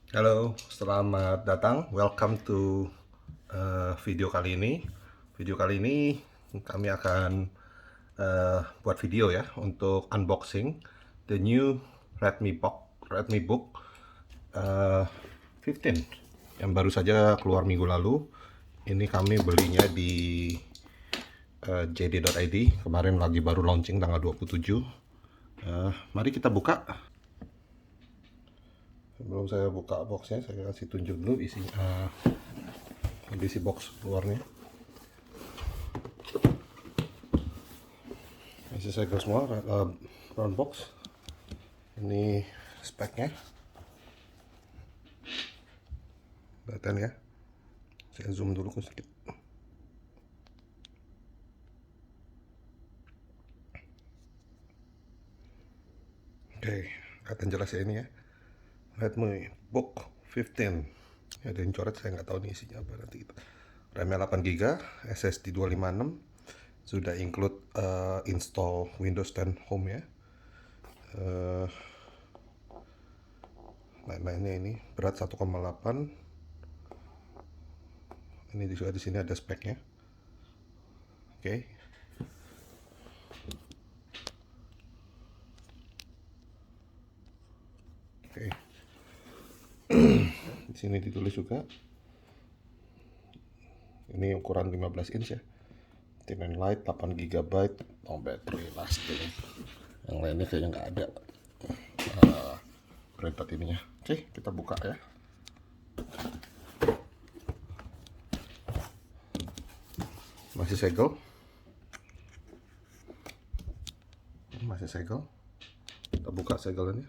Halo, selamat datang. Welcome to video kali ini. Video kali ini kami akan buat video ya untuk unboxing the new Redmibook 15 yang baru saja keluar minggu lalu. Ini kami belinya di jd.id. Kemarin lagi baru launching tanggal 27. Mari kita buka. Sebelum saya buka boxnya, saya kasih tunjuk dulu isinya. Isi box luarnya. Isi segel semua, brown box. Ini speknya. Kelihatan ya. Saya zoom dulu sedikit. Oke, kelihatan jelas ya ini ya. Redmibook 15. Ada yang coret, saya nggak tahu nih isinya apa nanti. RAM-nya 8 GB, SSD 256. Sudah include install Windows 10 Home ya. Lain-lainnya ini berat 1,8. Ini juga di sini ada speknya. Oke. Oke. Di sini ditulis juga. Ini ukuran 15 inch ya. Thin and light, 8 GB, no battery lasting. Yang lainnya kayaknya nggak ada printed ininya. Oke, kita buka ya. Masih segel. Masih segel. Kita buka segelannya.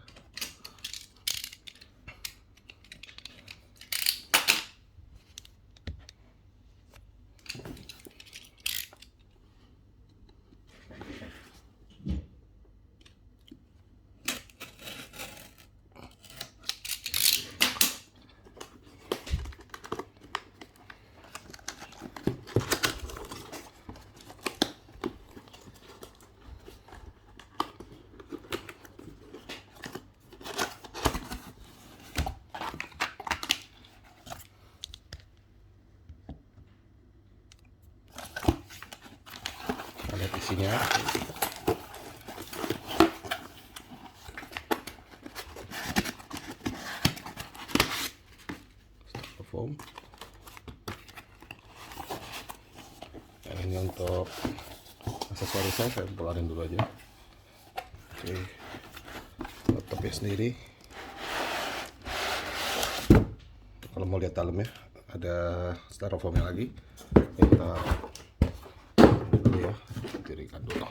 Lihat isinya. Styrofoam. Dan ini untuk aksesorisnya saya keluarin dulu aja. Oke, laptopnya sendiri. Kalau mau lihat dalamnya ada styrofoamnya lagi. Kita dulu ya, dirikan dulu.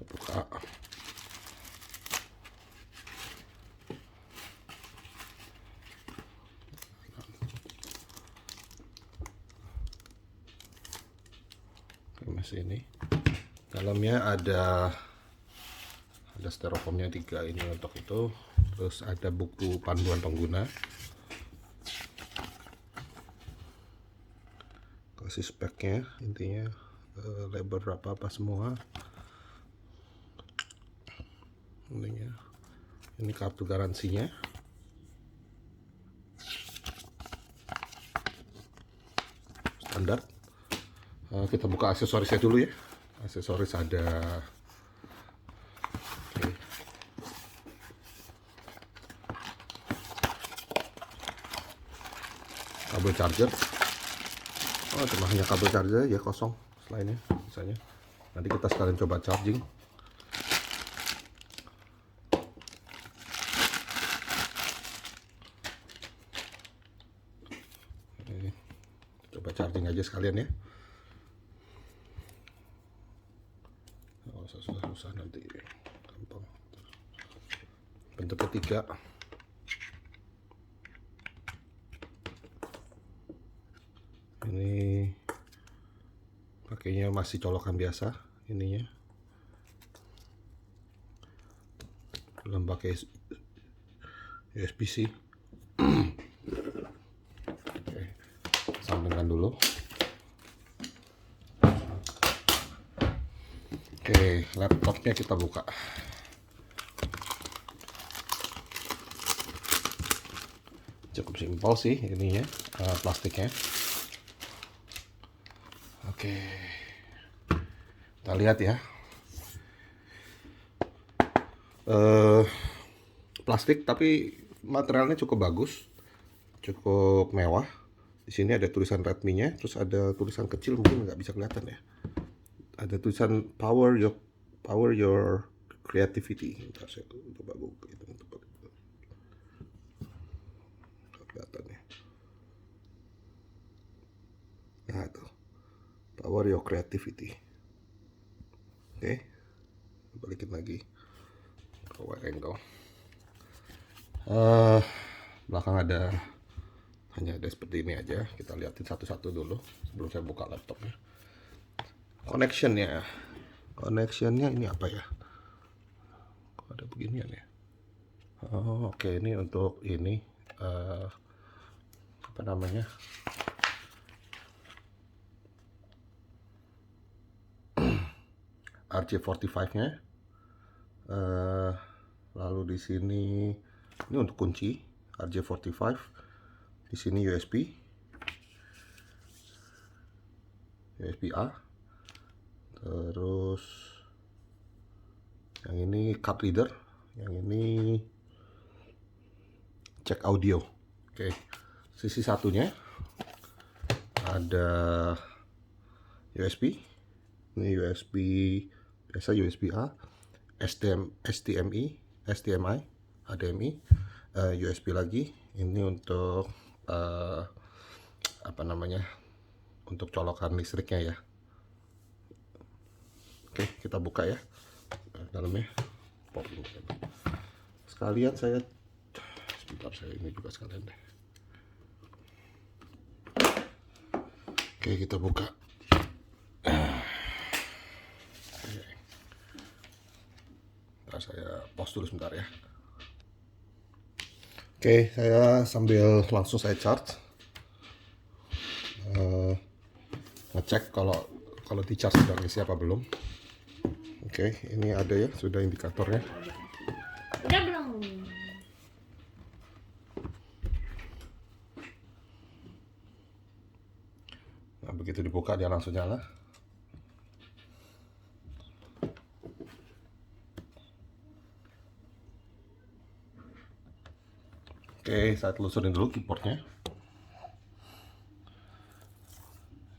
Buka. Masih ini. Dalamnya ada styrofoamnya 3 ini untuk itu. Terus ada buku panduan pengguna. Kasih speknya, intinya lebar berapa apa semua. Intinya ini kartu garansinya. Standar. Kita buka aksesorisnya dulu ya. Aksesoris ada kabel charger. Oh, cuma hanya kabel charger ya, kosong. Selainnya misalnya nanti kita sekalian coba charging. Coba charging aja sekalian ya. Oh, susah nanti, gampang. Bentuk ketiga. Ini pakainya masih colokan biasa ininya. Belum pakai USB-C. sambungkan dulu. Oke, laptopnya kita buka. Cukup simpel sih ininya, plastiknya. Oke, kita lihat ya. Plastik tapi materialnya cukup bagus, cukup mewah. Di sini ada tulisan Redmi-nya, terus ada tulisan kecil mungkin nggak bisa kelihatan ya. Ada tulisan power your creativity. Ntar saya coba buka itu untuk kelihatannya. Nah itu, power your creativity. Oke, balikin lagi ke wide angle. Belakang hanya ada seperti ini aja. Kita lihatin satu-satu dulu sebelum saya buka laptopnya. Connectionnya ini apa ya? Kok ada beginian ya? Oh, oke, ini untuk ini apa namanya? RJ45-nya. Lalu di sini ini untuk kunci RJ45. Di sini USB-A. Terus yang ini card reader, yang ini jack audio. Oke, sisi satunya ada USB. Ini USB biasa, USB-A, HDMI, USB lagi. Ini untuk apa namanya? Untuk colokan listriknya ya. Oke, kita buka ya dalamnya. Sekalian sebentar, saya ini juga sekalian deh. Oke, kita buka. Ntar saya pause dulu sebentar ya. Oke, saya sambil langsung saya charge. Ngecek kalau di charge sudah ngisi apa belum. Oke, ini ada ya, sudah indikatornya. Udah belum? Nah, begitu dibuka dia langsung nyala. Oke, saya telusurin dulu keyboardnya.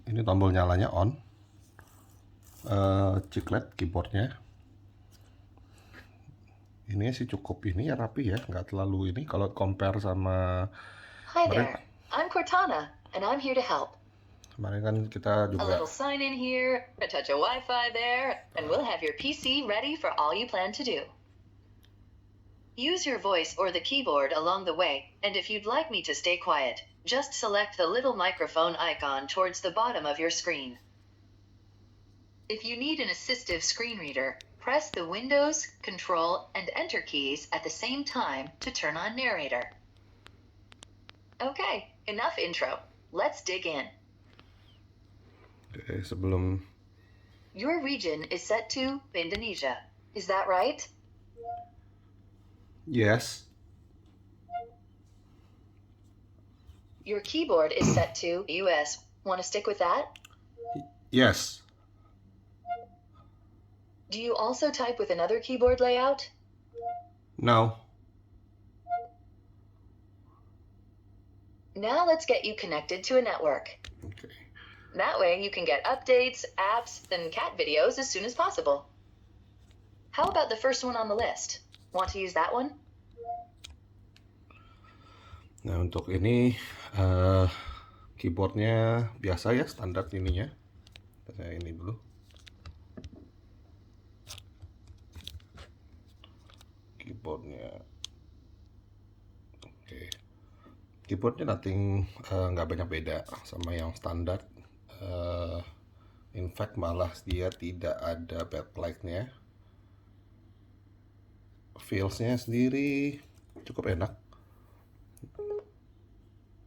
Ini tombol nyalanya on. Chiclet keyboardnya. Ini sih cukup ini ya, rapi ya, nggak terlalu ini kalau compare sama Hi there, I'm Cortana, and I'm here to help. Kemarin kan kita A juga little sign in here, a touch of Wi-Fi there, and we'll have your PC ready for all you plan to do. Use your voice or the keyboard along the way, and if you'd like me to stay quiet, just select the little microphone icon towards the bottom of your screen. If you need an assistive screen reader, press the Windows, Control, and Enter keys at the same time to turn on narrator. Okay, enough intro. Let's dig in. Oke, sebelum Your region is set to Indonesia. Is that right? yes, Your keyboard is set to US. Want to stick with that? yes, Do you also type with another keyboard layout? no. Now let's get you connected to a network. Oke. That way you can get updates, apps, and cat videos as soon as possible. How about the first one on the list? Want to use that one? Nah, untuk ini keyboardnya biasa ya, standar ininya. Saya ini dulu. Keyboardnya, oke. Keyboardnya nggak banyak beda sama yang standar. In fact malah dia tidak ada backlightnya. Feelsnya sendiri cukup enak.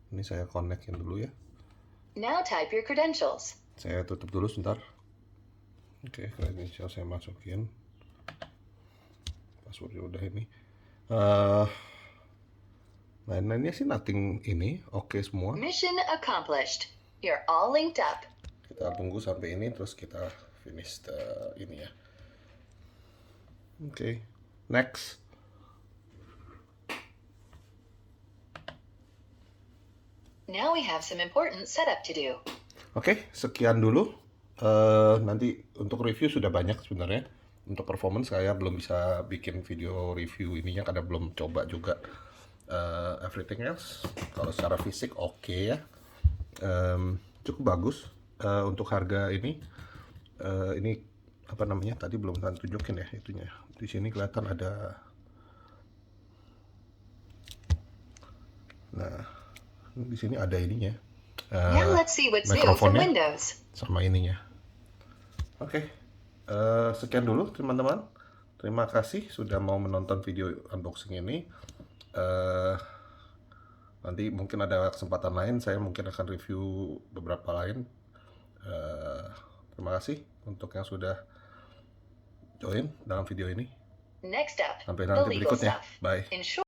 Ini saya connectin dulu ya. Now type your credentials. Saya tutup dulu sebentar. Oke, credential saya masukin. Passwordnya udah ini. Lain-lainnya sih nothing ini, oke semua. Mission accomplished. You're all linked up. Kita tunggu sampai ini, terus kita finish ini ya. Oke, next. Now we have some important setup to do. Oke, sekian dulu. Nanti untuk review sudah banyak sebenarnya. Untuk performance saya belum bisa bikin video review ininya karena belum coba juga. Everything else, kalau secara fisik oke ya. Cukup bagus. Untuk harga ini apa namanya? Tadi belum tunjukin ya itunya. Di sini kelihatan ada. Nah, di sini ada ininya. Now let's see what's new from Windows. Sama ininya. Oke. Sekian dulu teman-teman. Terima kasih sudah mau menonton video unboxing ini. Nanti mungkin ada kesempatan lain saya mungkin akan review beberapa lain. Terima kasih untuk yang sudah join dalam video ini. Next up, Sampai the nanti legal berikutnya. stuff. Bye.